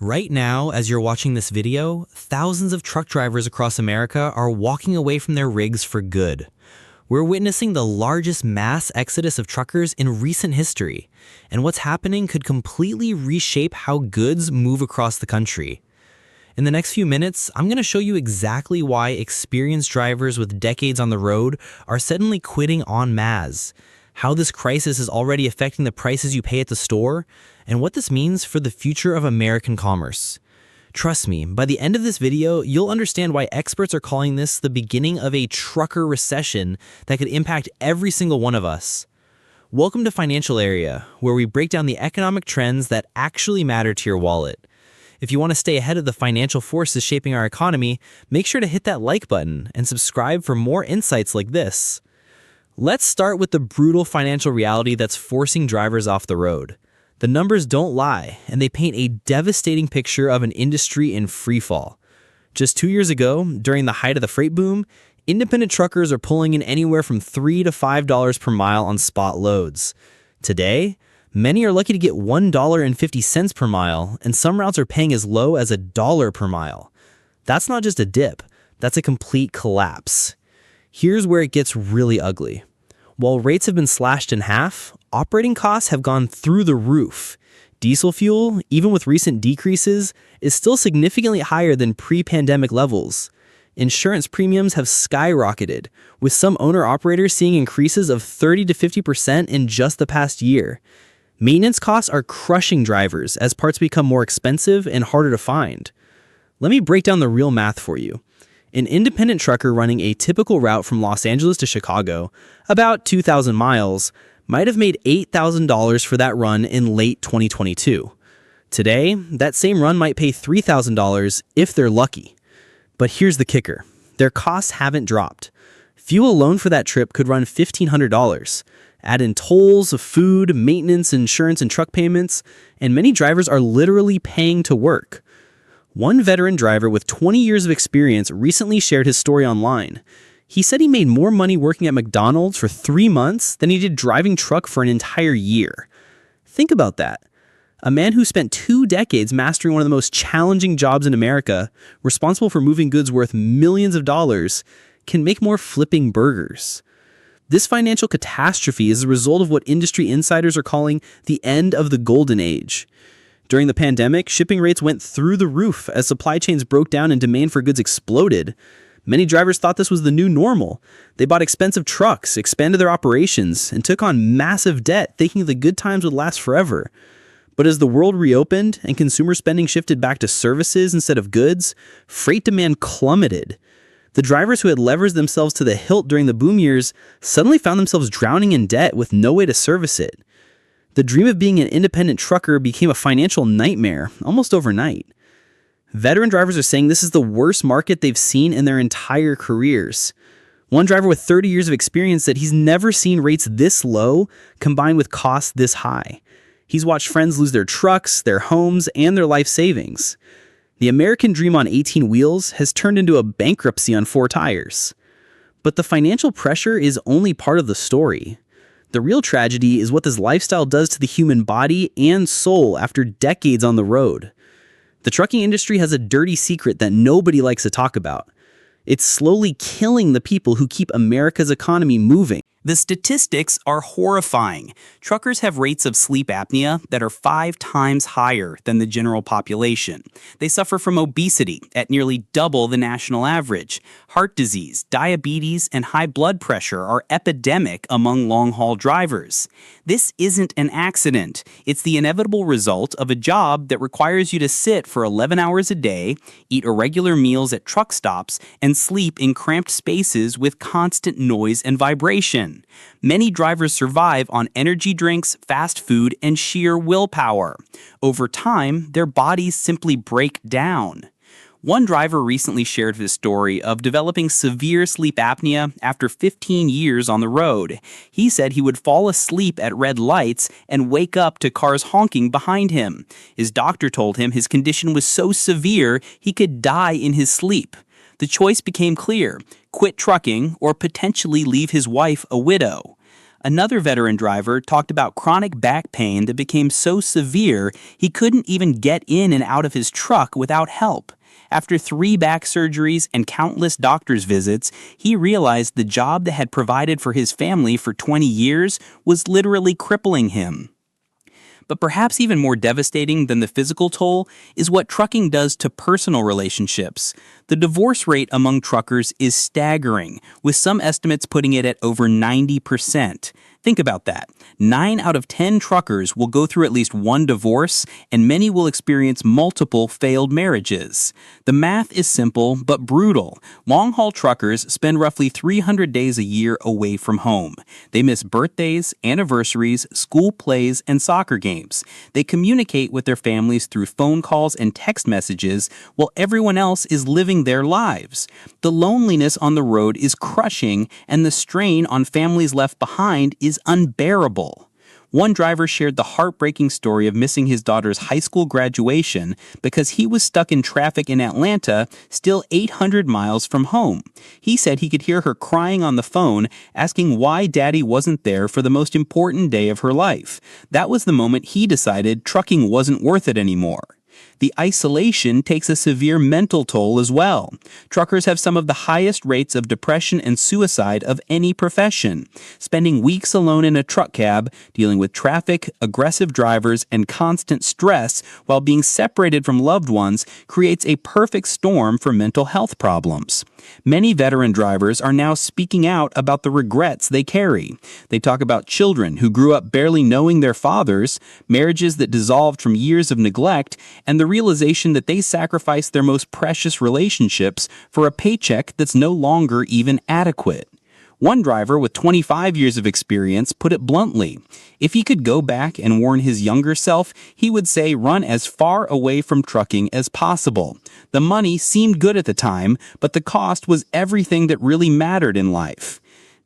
Right now, as you're watching this video, thousands of truck drivers across America are walking away from their rigs for good. We're witnessing the largest mass exodus of truckers in recent history, and what's happening could completely reshape how goods move across the country. In the next few minutes, I'm going to show you exactly why experienced drivers with decades on the road are suddenly quitting en masse, how this crisis is already affecting the prices you pay at the store, and what this means for the future of American commerce. Trust me, by the end of this video, you'll understand why experts are calling this the beginning of a trucker recession that could impact every single one of us. Welcome to Financial Area, where we break down the economic trends that actually matter to your wallet. If you want to stay ahead of the financial forces shaping our economy, make sure to hit that like button and subscribe for more insights like this. Let's start with the brutal financial reality that's forcing drivers off the road. The numbers don't lie, and they paint a devastating picture of an industry in freefall. Just 2 years ago, during the height of the freight boom, independent truckers are pulling in anywhere from $3 to $5 per mile on spot loads. Today, many are lucky to get $1.50 per mile, and some routes are paying as low as $1 per mile. That's not just a dip, that's a complete collapse. Here's where it gets really ugly. While rates have been slashed in half, operating costs have gone through the roof. Diesel fuel, even with recent decreases, is still significantly higher than pre-pandemic levels. Insurance premiums have skyrocketed, with some owner-operators seeing increases of 30 to 50% in just the past year. Maintenance costs are crushing drivers as parts become more expensive and harder to find. Let me break down the real math for you. An independent trucker running a typical route from Los Angeles to Chicago, about 2,000 miles, might have made $8,000 for that run in late 2022. Today, that same run might pay $3,000 if they're lucky. But here's the kicker. Their costs haven't dropped. Fuel alone for that trip could run $1,500. Add in tolls, food, maintenance, insurance, and truck payments, and many drivers are literally paying to work. One veteran driver with 20 years of experience recently shared his story online. He said he made more money working at McDonald's for 3 months than he did driving truck for an entire year. Think about that. A man who spent 2 decades mastering one of the most challenging jobs in America, responsible for moving goods worth millions of dollars, can make more flipping burgers. This financial catastrophe is the result of what industry insiders are calling the end of the golden age. During the pandemic, shipping rates went through the roof as supply chains broke down and demand for goods exploded. Many drivers thought this was the new normal. They bought expensive trucks, expanded their operations, and took on massive debt, thinking the good times would last forever. But as the world reopened and consumer spending shifted back to services instead of goods, freight demand plummeted. The drivers who had leveraged themselves to the hilt during the boom years suddenly found themselves drowning in debt with no way to service it. The dream of being an independent trucker became a financial nightmare almost overnight. Veteran drivers are saying this is the worst market they've seen in their entire careers. One driver with 30 years of experience said he's never seen rates this low combined with costs this high. He's watched friends lose their trucks, their homes, and their life savings. The American dream on 18 wheels has turned into a bankruptcy on 4 tires. But the financial pressure is only part of the story. The real tragedy is what this lifestyle does to the human body and soul after decades on the road. The trucking industry has a dirty secret that nobody likes to talk about. It's slowly killing the people who keep America's economy moving. The statistics are horrifying. Truckers have rates of sleep apnea that are 5 times higher than the general population. They suffer from obesity at nearly double the national average. Heart disease, diabetes, and high blood pressure are epidemic among long-haul drivers. This isn't an accident. It's the inevitable result of a job that requires you to sit for 11 hours a day, eat irregular meals at truck stops, and sleep in cramped spaces with constant noise and vibration. Many drivers survive on energy drinks, fast food, and sheer willpower. Over time, their bodies simply break down. One driver recently shared his story of developing severe sleep apnea after 15 years on the road. He said he would fall asleep at red lights and wake up to cars honking behind him. His doctor told him his condition was so severe he could die in his sleep. The choice became clear: quit trucking or potentially leave his wife a widow. Another veteran driver talked about chronic back pain that became so severe he couldn't even get in and out of his truck without help. After 3 back surgeries and countless doctor's visits, he realized the job that had provided for his family for 20 years was literally crippling him. But perhaps even more devastating than the physical toll is what trucking does to personal relationships. The divorce rate among truckers is staggering, with some estimates putting it at over 90%. Think about that. 9 out of 10 truckers will go through at least one divorce, and many will experience multiple failed marriages. The math is simple but brutal. Long-haul truckers spend roughly 300 days a year away from home. They miss birthdays, anniversaries, school plays, and soccer games. They communicate with their families through phone calls and text messages while everyone else is living their lives. The loneliness on the road is crushing, and the strain on families left behind is unbearable. One driver shared the heartbreaking story of missing his daughter's high school graduation because he was stuck in traffic in Atlanta, still 800 miles from home. He said he could hear her crying on the phone, asking why daddy wasn't there for the most important day of her life. That was the moment he decided trucking wasn't worth it anymore. The isolation takes a severe mental toll as well. Truckers have some of the highest rates of depression and suicide of any profession. Spending weeks alone in a truck cab, dealing with traffic, aggressive drivers, and constant stress while being separated from loved ones creates a perfect storm for mental health problems. Many veteran drivers are now speaking out about the regrets they carry. They talk about children who grew up barely knowing their fathers, marriages that dissolved from years of neglect, and the realization that they sacrificed their most precious relationships for a paycheck that's no longer even adequate. One driver with 25 years of experience put it bluntly. If he could go back and warn his younger self, he would say run as far away from trucking as possible. The money seemed good at the time, but the cost was everything that really mattered in life.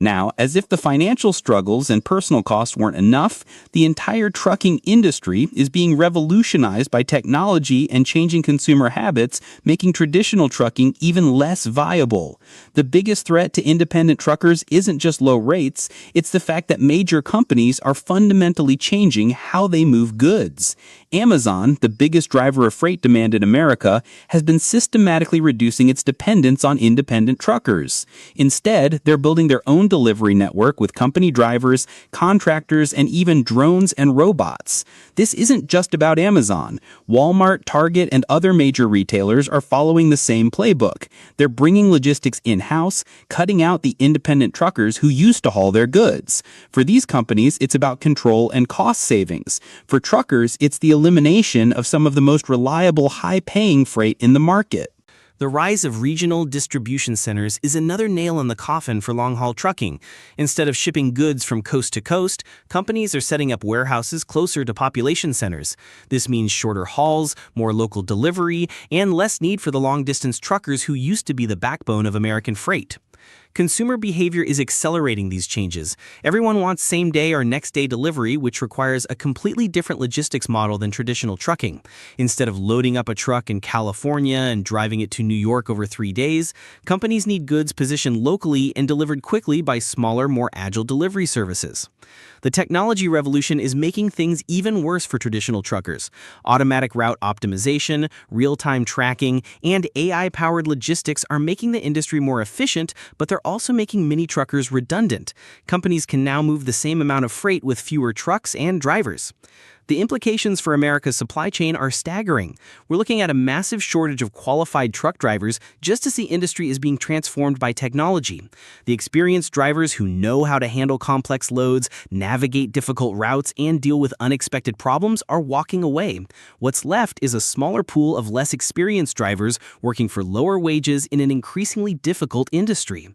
Now, as if the financial struggles and personal costs weren't enough, the entire trucking industry is being revolutionized by technology and changing consumer habits, making traditional trucking even less viable. The biggest threat to independent truckers isn't just low rates, it's the fact that major companies are fundamentally changing how they move goods. Amazon, the biggest driver of freight demand in America, has been systematically reducing its dependence on independent truckers. Instead, they're building their own delivery network with company drivers, contractors, and even drones and robots. This isn't just about Amazon. Walmart, Target, and other major retailers are following the same playbook. They're bringing logistics in-house, cutting out the independent truckers who used to haul their goods. For these companies, it's about control and cost savings. For truckers, it's the elimination of some of the most reliable, high-paying freight in the market. The rise of regional distribution centers is another nail in the coffin for long-haul trucking. Instead of shipping goods from coast to coast, companies are setting up warehouses closer to population centers. This means shorter hauls, more local delivery, and less need for the long-distance truckers who used to be the backbone of American freight. Consumer behavior is accelerating these changes. Everyone wants same-day or next-day delivery, which requires a completely different logistics model than traditional trucking. Instead of loading up a truck in California and driving it to New York over 3 days, companies need goods positioned locally and delivered quickly by smaller, more agile delivery services. The technology revolution is making things even worse for traditional truckers. Automatic route optimization, real-time tracking, and AI-powered logistics are making the industry more efficient, but they're also making many truckers redundant. Companies can now move the same amount of freight with fewer trucks and drivers. The implications for America's supply chain are staggering. We're looking at a massive shortage of qualified truck drivers just as the industry is being transformed by technology. The experienced drivers who know how to handle complex loads, navigate difficult routes, and deal with unexpected problems are walking away. What's left is a smaller pool of less experienced drivers working for lower wages in an increasingly difficult industry.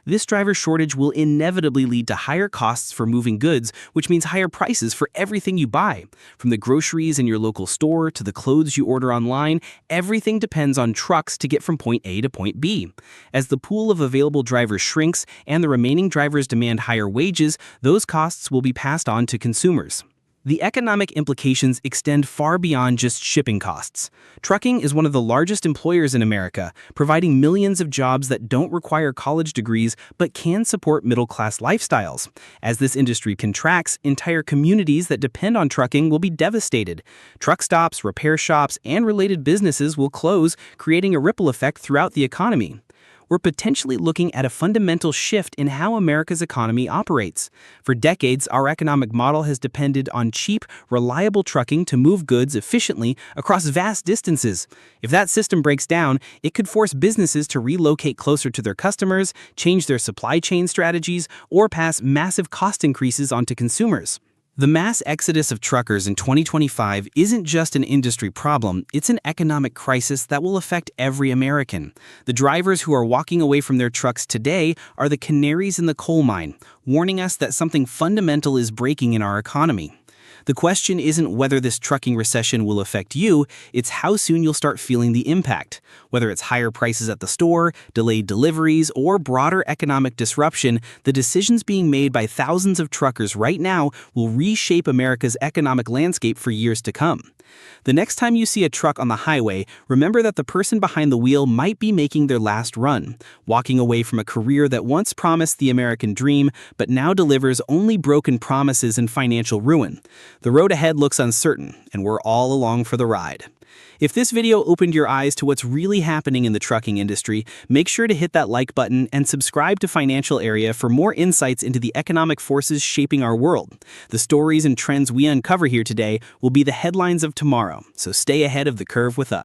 This driver shortage will inevitably lead to higher costs for moving goods, which means higher prices for everything you buy. From the groceries in your local store to the clothes you order online, everything depends on trucks to get from point A to point B. As the pool of available drivers shrinks and the remaining drivers demand higher wages, those costs will be passed on to consumers. The economic implications extend far beyond just shipping costs. Trucking is one of the largest employers in America, providing millions of jobs that don't require college degrees but can support middle-class lifestyles. As this industry contracts, entire communities that depend on trucking will be devastated. Truck stops, repair shops, and related businesses will close, creating a ripple effect throughout the economy. We're potentially looking at a fundamental shift in how America's economy operates. For decades, our economic model has depended on cheap, reliable trucking to move goods efficiently across vast distances. If that system breaks down, it could force businesses to relocate closer to their customers, change their supply chain strategies, or pass massive cost increases onto consumers. The mass exodus of truckers in 2025 isn't just an industry problem, it's an economic crisis that will affect every American. The drivers who are walking away from their trucks today are the canaries in the coal mine, warning us that something fundamental is breaking in our economy. The question isn't whether this trucking recession will affect you, it's how soon you'll start feeling the impact. Whether it's higher prices at the store, delayed deliveries, or broader economic disruption, the decisions being made by thousands of truckers right now will reshape America's economic landscape for years to come. The next time you see a truck on the highway, remember that the person behind the wheel might be making their last run, walking away from a career that once promised the American dream, but now delivers only broken promises and financial ruin. The road ahead looks uncertain, and we're all along for the ride. If this video opened your eyes to what's really happening in the trucking industry, make sure to hit that like button and subscribe to Financial Area for more insights into the economic forces shaping our world. The stories and trends we uncover here today will be the headlines of tomorrow, so stay ahead of the curve with us.